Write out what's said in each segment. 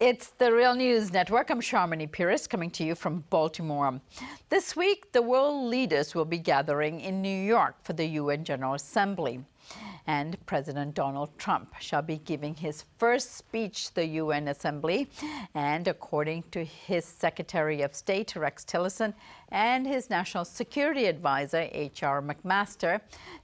It's the Real News Network. I'm Sharmini Pires coming to you from Baltimore. This week, the world leaders will be gathering in New York for the UN General Assembly. And President Donald Trump shall be giving his first speech to the UN Assembly. And according to his Secretary of State, Rex Tillerson, and his National Security Advisor, H.R. McMaster,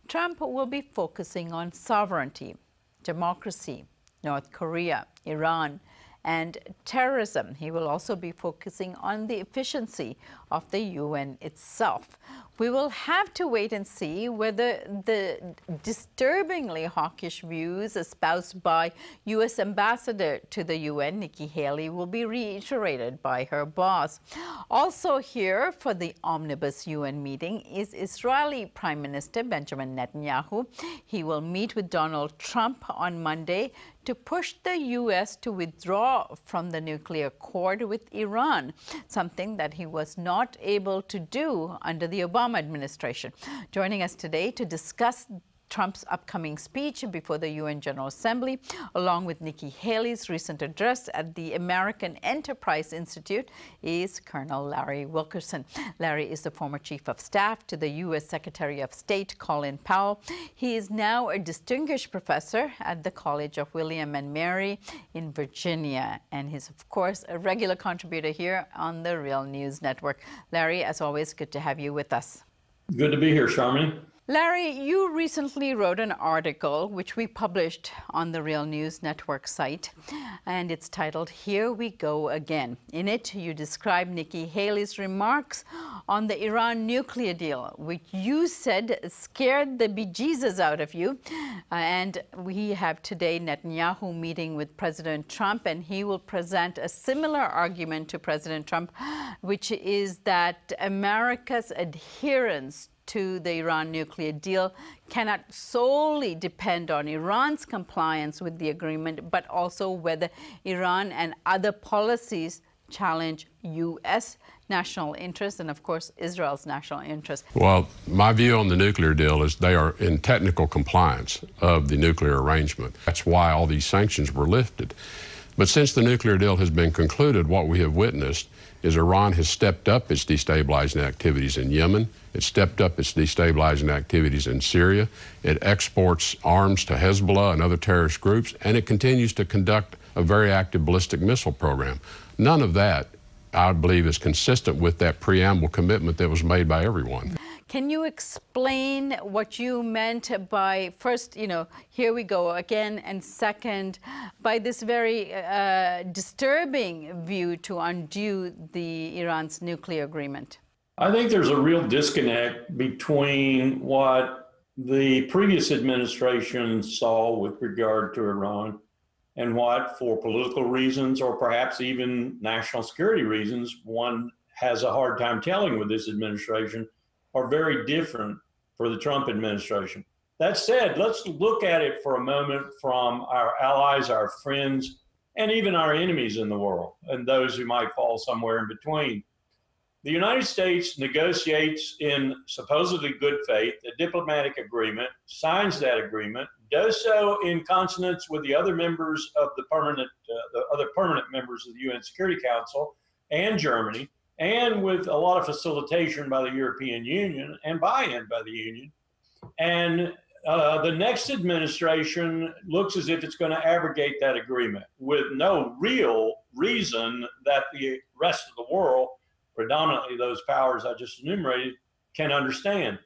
Trump will be focusing on sovereignty, democracy, North Korea, Iran, and terrorism. He will also be focusing on the efficiency of the UN itself. We will have to wait and see whether the disturbingly hawkish views espoused by U.S. Ambassador to the UN, Nikki Haley, will be reiterated by her boss. Also here for the omnibus UN meeting is Israeli Prime Minister Benjamin Netanyahu. He will meet with Donald Trump on Monday to push the U.S. to withdraw from the nuclear accord with Iran, something that he was not able to do under the Obama administration. Joining us today to discuss Trump's upcoming speech before the UN General Assembly, along with Nikki Haley's recent address at the American Enterprise Institute, is Colonel Larry Wilkerson. Larry is the former Chief of Staff to the U.S. Secretary of State, Colin Powell. He is now a distinguished professor at the College of William and Mary in Virginia, and he's, of course, a regular contributor here on the Real News Network. Larry, as always, good to have you with us. Good to be here, Sharmini. Larry, you recently wrote an article which we published on the Real News Network site, and it's titled, "Here We Go Again." In it, you describe Nikki Haley's remarks on the Iran nuclear deal, which you said scared the bejesus out of you. And we have today Netanyahu meeting with President Trump, and he will present a similar argument to President Trump, which is that America's adherence to the Iran nuclear deal cannot solely depend on Iran's compliance with the agreement, but also whether Iran and other policies challenge U.S. national interests and, of course, Israel's national interests. Well, my view on the nuclear deal is they are in technical compliance of the nuclear arrangement. That's why all these sanctions were lifted. But since the nuclear deal has been concluded, what we have witnessed is Iran has stepped up its destabilizing activities in Yemen. It stepped up its destabilizing activities in Syria. It exports arms to Hezbollah and other terrorist groups, and it continues to conduct a very active ballistic missile program. None of that, I believe, is consistent with that preamble commitment that was made by everyone. Can you explain what you meant by, first, here we go again, and second, by this very disturbing view to undo the Iran's nuclear agreement? I think there's a real disconnect between what the previous administration saw with regard to Iran and what, for political reasons or perhaps even national security reasons, one has a hard time telling with this administration, are very different for the Trump administration. That said, let's look at it for a moment from our allies, our friends, and even our enemies in the world, and those who might fall somewhere in between. The United States negotiates in supposedly good faith a diplomatic agreement, signs that agreement, does so in consonance with the other members of the other permanent members of the UN Security Council and Germany, and with a lot of facilitation by the European Union and buy-in by the Union. And the next administration looks as if it's going to abrogate that agreement with no real reason that the rest of the world, predominantly those powers I just enumerated, can understand.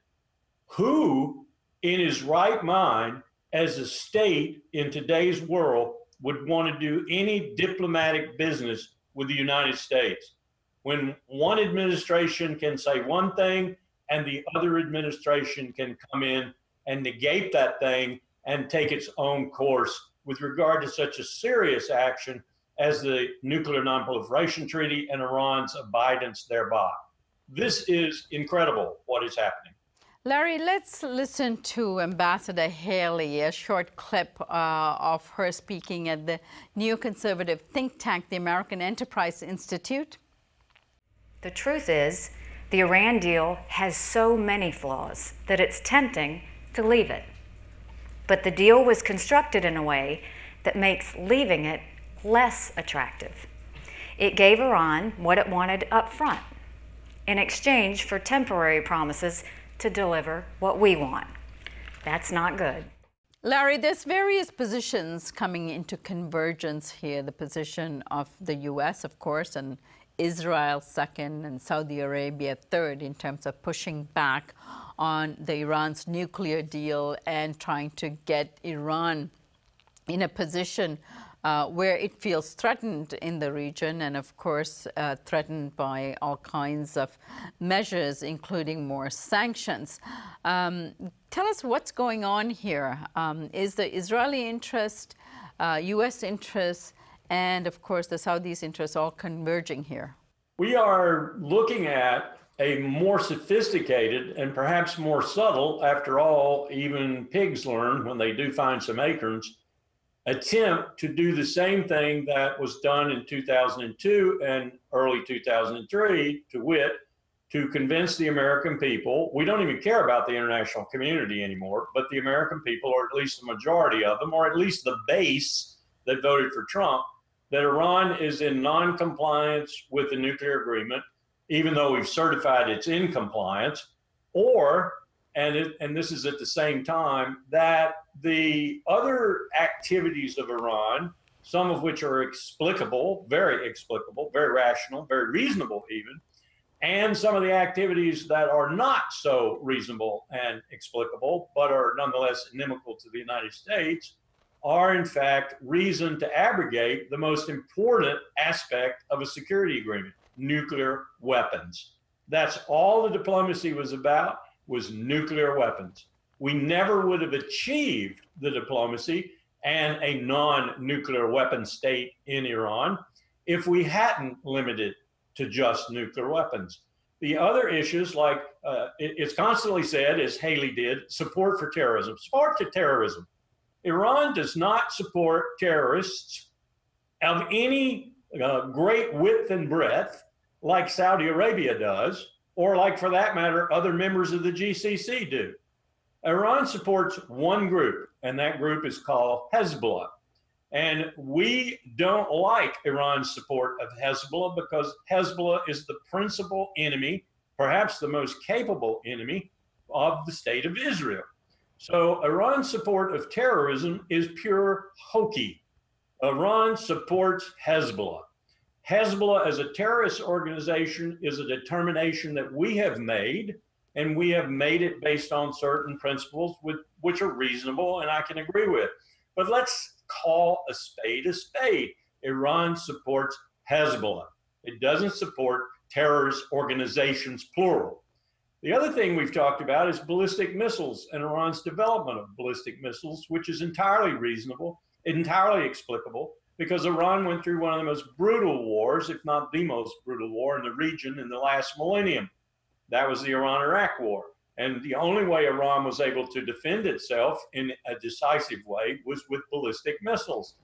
Who in his right mind as a state in today's world would want to do any diplomatic business with the United States when one administration can say one thing and the other administration can come in and negate that thing and take its own course with regard to such a serious action as the Nuclear Non-Proliferation Treaty and Iran's abidance thereby? This is incredible what is happening. Larry, let's listen to Ambassador Haley, a short clip of her speaking at the neoconservative think tank, the American Enterprise Institute. The truth is, the Iran deal has so many flaws that it's tempting to leave it. But the deal was constructed in a way that makes leaving it less attractive. It gave Iran what it wanted up front in exchange for temporary promises to deliver what we want. That's not good. Larry, there's various positions coming into convergence here. The position of the U.S., of course, and Israel second, and Saudi Arabia third in terms of pushing back on the Iran's nuclear deal and trying to get Iran in a position where it feels threatened in the region, and of course threatened by all kinds of measures, including more sanctions. Tell us what's going on here. Is the Israeli interest, U.S. interest, and of course the Saudis' interest all converging here? We are looking at a more sophisticated and perhaps more subtle, after all, even pigs learn when they do find some acorns, attempt to do the same thing that was done in 2002 and early 2003, to wit, to convince the American people, we don't even care about the international community anymore, but the American people, or at least the majority of them, or at least the base that voted for Trump, that Iran is in non-compliance with the nuclear agreement, even though we've certified it's in compliance, or, and this is at the same time, that the other activities of Iran, some of which are explicable, very rational, very reasonable even, and some of the activities that are not so reasonable and explicable, but are nonetheless inimical to the United States, are in fact reason to abrogate the most important aspect of a security agreement: nuclear weapons. That's all the diplomacy was about, was nuclear weapons. We never would have achieved the diplomacy and a non-nuclear weapon state in Iran if we hadn't limited to just nuclear weapons. The other issues, like it's constantly said, as Haley did, support for terrorism. Support to terrorism. Iran does not support terrorists of any great width and breadth like Saudi Arabia does, or like, for that matter, other members of the GCC do. Iran supports one group, and that group is called Hezbollah. And we don't like Iran's support of Hezbollah because Hezbollah is the principal enemy, perhaps the most capable enemy, of the state of Israel. So Iran's support of terrorism is pure hokey. Iran supports Hezbollah. Hezbollah as a terrorist organization is a determination that we have made, and we have made it based on certain principles which are reasonable and I can agree with. But let's call a spade a spade. Iran supports Hezbollah. It doesn't support terrorist organizations, plural. The other thing we've talked about is ballistic missiles and Iran's development of ballistic missiles, which is entirely reasonable, entirely explicable, because Iran went through one of the most brutal wars, if not the most brutal war in the region in the last millennium. That was the Iran-Iraq War. And the only way Iran was able to defend itself in a decisive way was with ballistic missiles.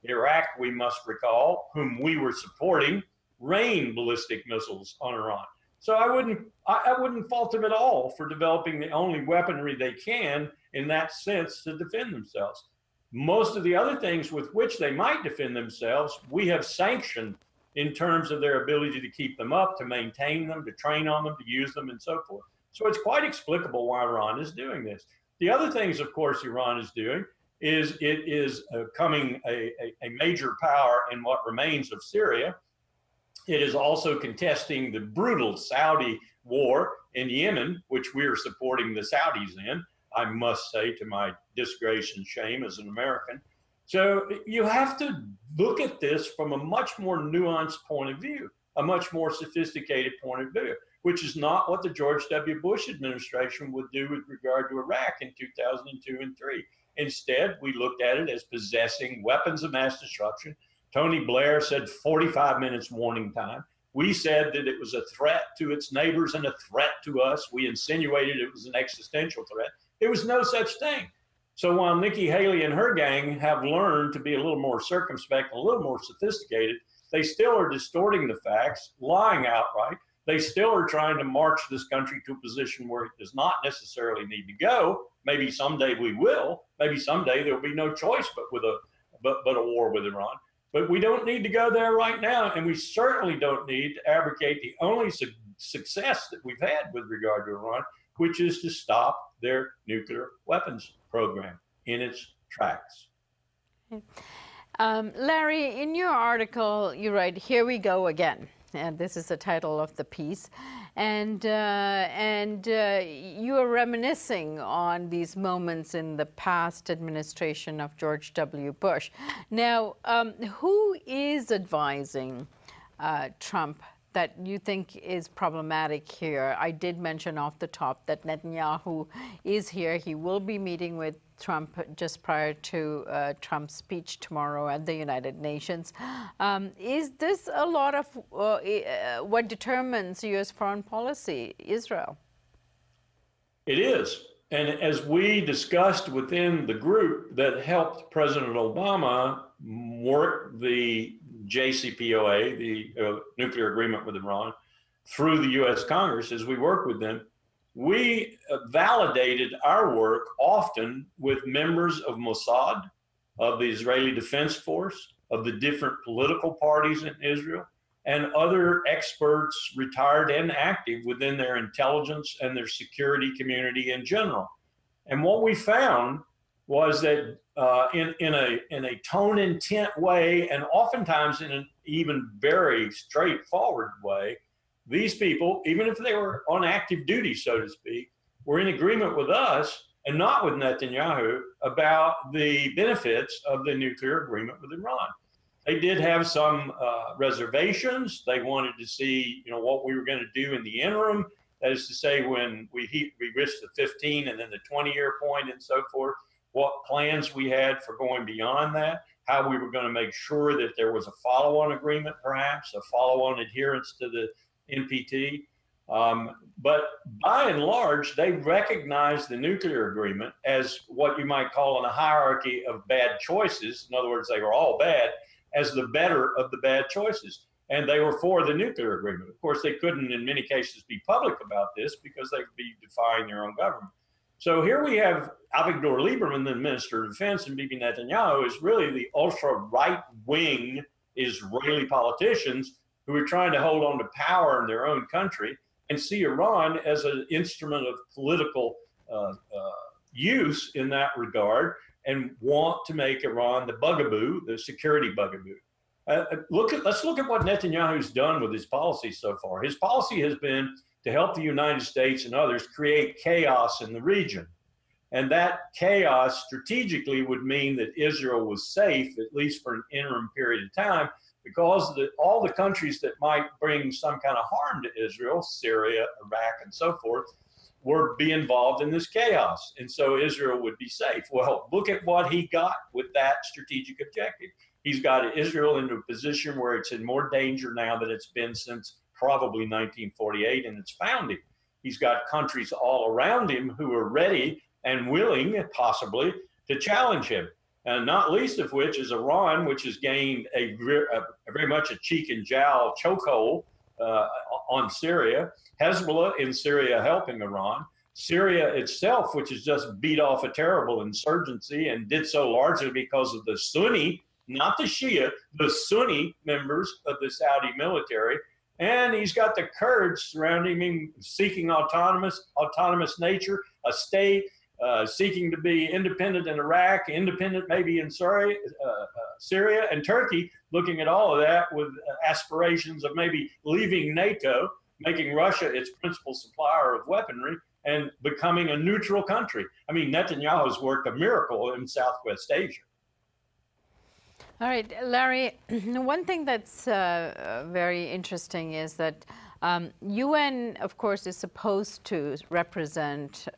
Iraq, we must recall, whom we were supporting, rained ballistic missiles on Iran. So I wouldn't fault them at all for developing the only weaponry they can in that sense to defend themselves. Most of the other things with which they might defend themselves, we have sanctioned in terms of their ability to keep them up, to maintain them, to train on them, to use them, and so forth. So it's quite explicable why Iran is doing this. The other things, of course, Iran is doing is it is becoming a major power in what remains of Syria. It is also contesting the brutal Saudi war in Yemen, which we are supporting the Saudis in, I must say, to my disgrace and shame as an American. So you have to look at this from a much more nuanced point of view, a much more sophisticated point of view, which is not what the George W. Bush administration would do with regard to Iraq in 2002 and 3. Instead, we looked at it as possessing weapons of mass destruction. Tony Blair said 45 minutes warning time. We said that it was a threat to its neighbors and a threat to us. We insinuated it was an existential threat. There was no such thing. So while Nikki Haley and her gang have learned to be a little more circumspect, a little more sophisticated, they still are distorting the facts, lying outright. They still are trying to march this country to a position where it does not necessarily need to go. Maybe someday we will. Maybe someday there will be no choice but a war with Iran. But we don't need to go there right now, and we certainly don't need to abrogate the only success that we've had with regard to Iran, which is to stop their nuclear weapons program in its tracks. Larry, in your article, you write, "Here we go again." And this is the title of the piece. And you are reminiscing on these moments in the past administration of George W. Bush. Now, who is advising Trump that you think is problematic here? I did mention off the top that Netanyahu is here. He will be meeting with Trump just prior to Trump's speech tomorrow at the United Nations. Is this a lot of what determines U.S. foreign policy, Israel? It is. And as we discussed within the group that helped President Obama work the JCPOA, the nuclear agreement with Iran, through the U.S. Congress, as we worked with them, we validated our work often with members of Mossad, of the Israeli Defense Force, of the different political parties in Israel, and other experts, retired and active, within their intelligence and their security community in general. And what we found was that in a tone intent way, and oftentimes in an even very straightforward way, these people, even if they were on active duty, so to speak, were in agreement with us and not with Netanyahu about the benefits of the nuclear agreement with Iran. They did have some reservations. They wanted to see, what we were going to do in the interim. That is to say, when we reached the 15 and then the 20-year point and so forth, what plans we had for going beyond that, how we were going to make sure that there was a follow-on agreement, perhaps, a follow-on adherence to the NPT. But by and large, they recognized the nuclear agreement as what you might call in a hierarchy of bad choices. In other words, they were all bad, as the better of the bad choices. And they were for the nuclear agreement. Of course, they couldn't, in many cases, be public about this because they would be defying their own government. So here we have Avigdor Lieberman, the Minister of Defense, and Bibi Netanyahu is really the ultra-right-wing Israeli politicians who are trying to hold on to power in their own country and see Iran as an instrument of political use in that regard, and want to make Iran the bugaboo, the security bugaboo. Let's look at what Netanyahu's done with his policy so far. His policy has been to help the United States and others create chaos in the region. And that chaos strategically would mean that Israel was safe, at least for an interim period of time, because all the countries that might bring some kind of harm to Israel, Syria, Iraq, and so forth, would be involved in this chaos. And so Israel would be safe. Well, look at what he got with that strategic objective. He's got Israel into a position where it's in more danger now than it's been since probably 1948 in its founding. He's got countries all around him who are ready and willing, possibly, to challenge him. And not least of which is Iran, which has gained a very much a cheek and jowl chokehold on Syria. Hezbollah in Syria helping Iran. Syria itself, which has just beat off a terrible insurgency and did so largely because of the Sunni, not the Shia, the Sunni members of the Saudi military. And he's got the Kurds surrounding him, seeking autonomous nature, a state seeking to be independent in Iraq, independent maybe in Syria, and Turkey looking at all of that with aspirations of maybe leaving NATO, making Russia its principal supplier of weaponry, and becoming a neutral country. I mean, Netanyahu's worked a miracle in Southwest Asia. All right, Larry, one thing that's very interesting is that UN, of course, is supposed to represent,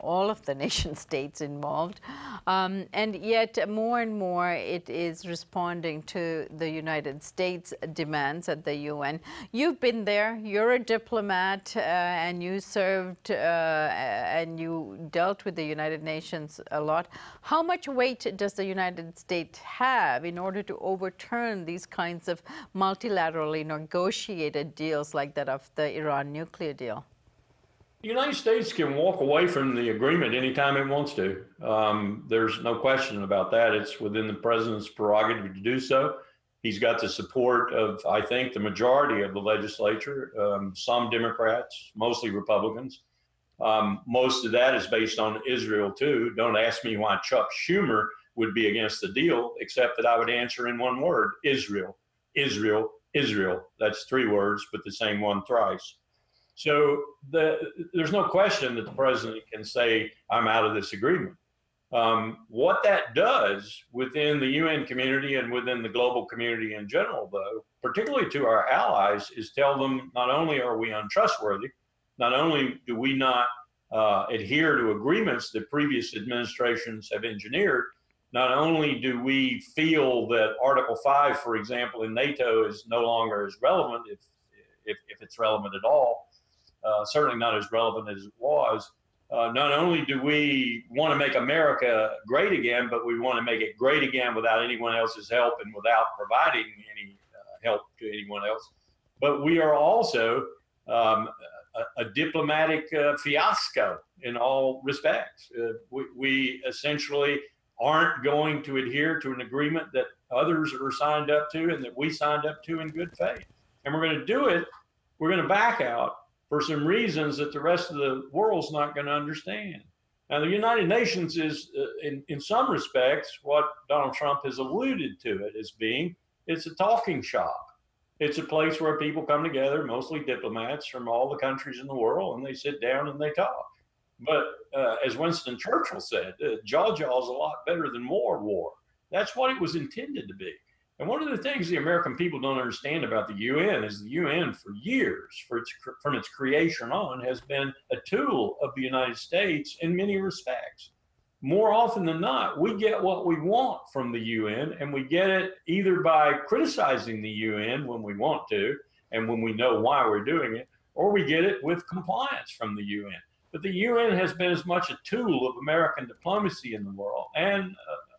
all of the nation states involved, and yet more and more it is responding to the United States demands at the UN. You've been there, you're a diplomat, and you served and you dealt with the United Nations a lot. How much weight does the United States have in order to overturn these kinds of multilaterally negotiated deals like that of the Iran nuclear deal? The United States can walk away from the agreement anytime it wants to. There's no question about that. It's within the president's prerogative to do so. He's got the support of, I think, the majority of the legislature, some Democrats, mostly Republicans. Most of that is based on Israel, too. Don't ask me why Chuck Schumer would be against the deal, except that I would answer in one word: Israel, Israel, Israel. That's 3 words, but the same one thrice. So there's no question that the president can say, I'm out of this agreement. What that does within the UN community and within the global community in general, though, particularly to our allies, is tell them not only are we untrustworthy, not only do we not adhere to agreements that previous administrations have engineered, not only do we feel that Article 5, for example, in NATO is no longer as relevant, if it's relevant at all, certainly not as relevant as it was. Not only do we want to make America great again, but we want to make it great again without anyone else's help and without providing any help to anyone else. But we are also a diplomatic fiasco in all respects. We essentially aren't going to adhere to an agreement that others are signed up to and that we signed up to in good faith. And we're going to do it, we're going to back out for some reasons that the rest of the world's not going to understand. Now, the United Nations is, in some respects, what Donald Trump has alluded to it as being. It's a talking shop. It's a place where people come together, mostly diplomats from all the countries in the world, and they sit down and they talk. But as Winston Churchill said, jaw is a lot better than more war. That's what it was intended to be. And one of the things the American people don't understand about the UN is the UN for years, from its creation on, has been a tool of the United States in many respects. More often than not, we get what we want from the UN, and we get it either by criticizing the UN when we want to and when we know why we're doing it, or we get it with compliance from the UN. But the UN has been as much a tool of American diplomacy in the world and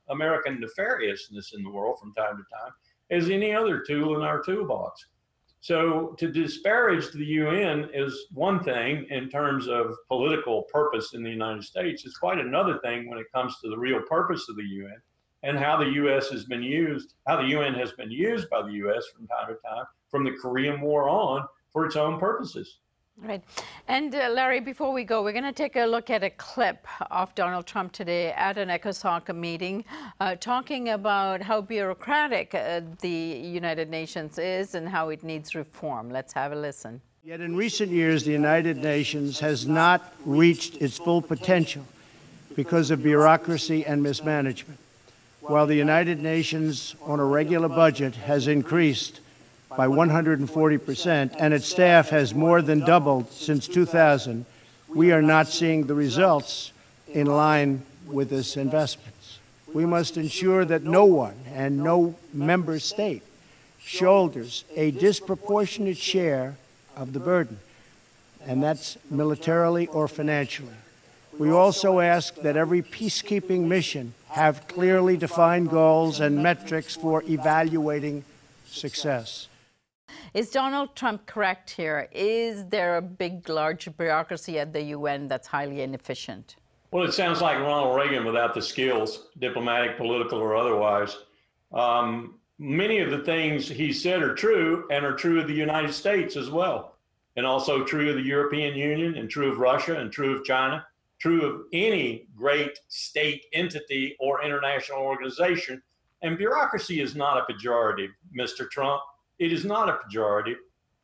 American nefariousness in the world from time to time as any other tool in our toolbox. So to disparage the UN is one thing in terms of political purpose in the United States. It's quite another thing when it comes to the real purpose of the UN and how the US has been used, how the UN has been used by the US from time to time from the Korean War on for its own purposes. Right. And Larry, before we go, we're going to take a look at a clip of Donald Trump today at an ECOSOC meeting talking about how bureaucratic the United Nations is and how it needs reform. Let's have a listen. Yet in recent years, the United Nations has not reached its full potential because of bureaucracy and mismanagement. While the United Nations on a regular budget has increased by 140%, and its staff has more than doubled since 2000, we are not seeing the results in line with this investment. We must ensure that no one and no member state shoulders a disproportionate share of the burden, and that's militarily or financially. We also ask that every peacekeeping mission have clearly defined goals and metrics for evaluating success. Is Donald Trump correct here? Is there a big, large bureaucracy at the UN that's highly inefficient? Well, it sounds like Ronald Reagan without the skills, diplomatic, political, or otherwise. Many of the things he said are true and are true of the United States as well, and also true of the European Union and true of Russia and true of China, true of any great state entity or international organization. And bureaucracy is not a pejorative, Mr. Trump. It is not a pejorative.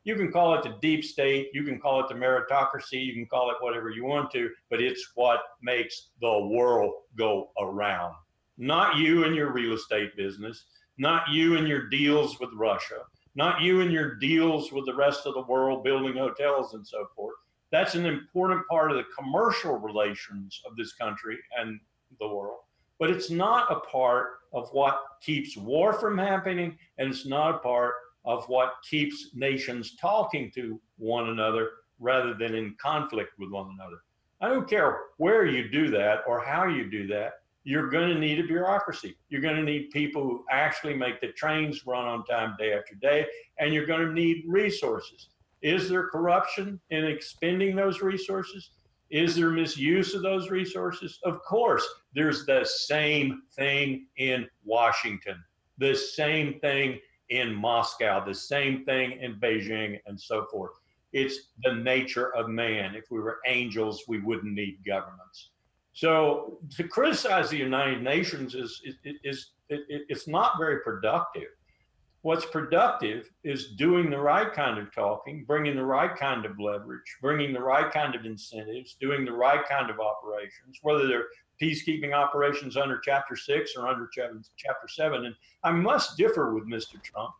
You can call it the deep state, you can call it the meritocracy, you can call it whatever you want to, but it's what makes the world go around. Not you and your real estate business, not you and your deals with Russia, not you and your deals with the rest of the world building hotels and so forth. That's an important part of the commercial relations of this country and the world. But it's not a part of what keeps war from happening, and it's not a part of what keeps nations talking to one another rather than in conflict with one another. I don't care where you do that or how you do that, you're going to need a bureaucracy. You're going to need people who actually make the trains run on time day after day, and you're going to need resources. Is there corruption in expending those resources? Is there misuse of those resources? Of course, there's the same thing in Washington, the same thing in Moscow, the same thing in Beijing, and so forth. It's the nature of man. If we were angels, we wouldn't need governments. So to criticize the United Nations it's not very productive. What's productive is doing the right kind of talking, bringing the right kind of leverage, bringing the right kind of incentives, doing the right kind of operations, whether they're peacekeeping operations under Chapter 6 or under Chapter 7. And I must differ with Mr. Trump.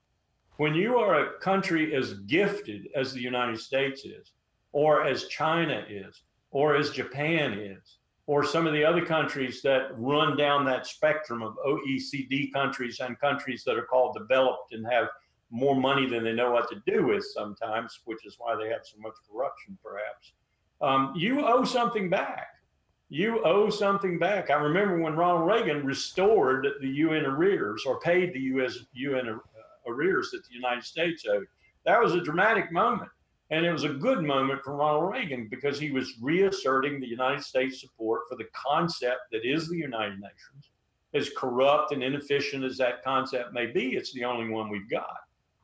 When you are a country as gifted as the United States is, or as China is, or as Japan is, or some of the other countries that run down that spectrum of OECD countries and countries that are called developed and have more money than they know what to do with sometimes, which is why they have so much corruption, perhaps. You owe something back. You owe something back. I remember when Ronald Reagan restored the UN arrears or paid the UN arrears that the United States owed. That was a dramatic moment. And it was a good moment for Ronald Reagan because he was reasserting the United States support for the concept that is the United Nations. As corrupt and inefficient as that concept may be, it's the only one we've got.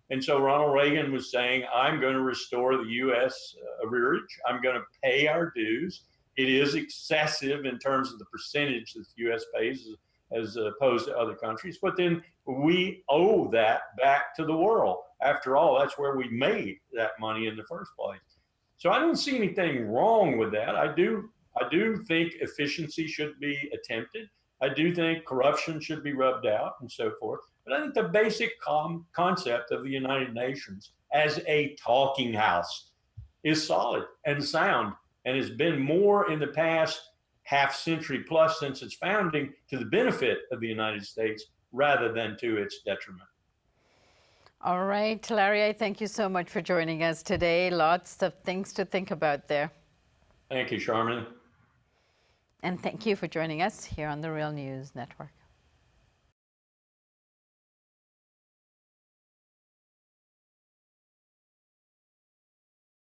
And so Ronald Reagan was saying, I'm going to restore the U.S. arrearage. I'm going to pay our dues. It is excessive in terms of the percentage that the U.S. pays as opposed to other countries. But then we owe that back to the world. After all, that's where we made that money in the first place. So I don't see anything wrong with that. I do think efficiency should be attempted. I do think corruption should be rubbed out and so forth. But I think the basic concept of the United Nations as a talking house is solid and sound and has been more in the past half century plus since its founding to the benefit of the United States rather than to its detriment. All right, Larry, I thank you so much for joining us today. Lots of things to think about there. Thank you, Charmin. And thank you for joining us here on the Real News Network.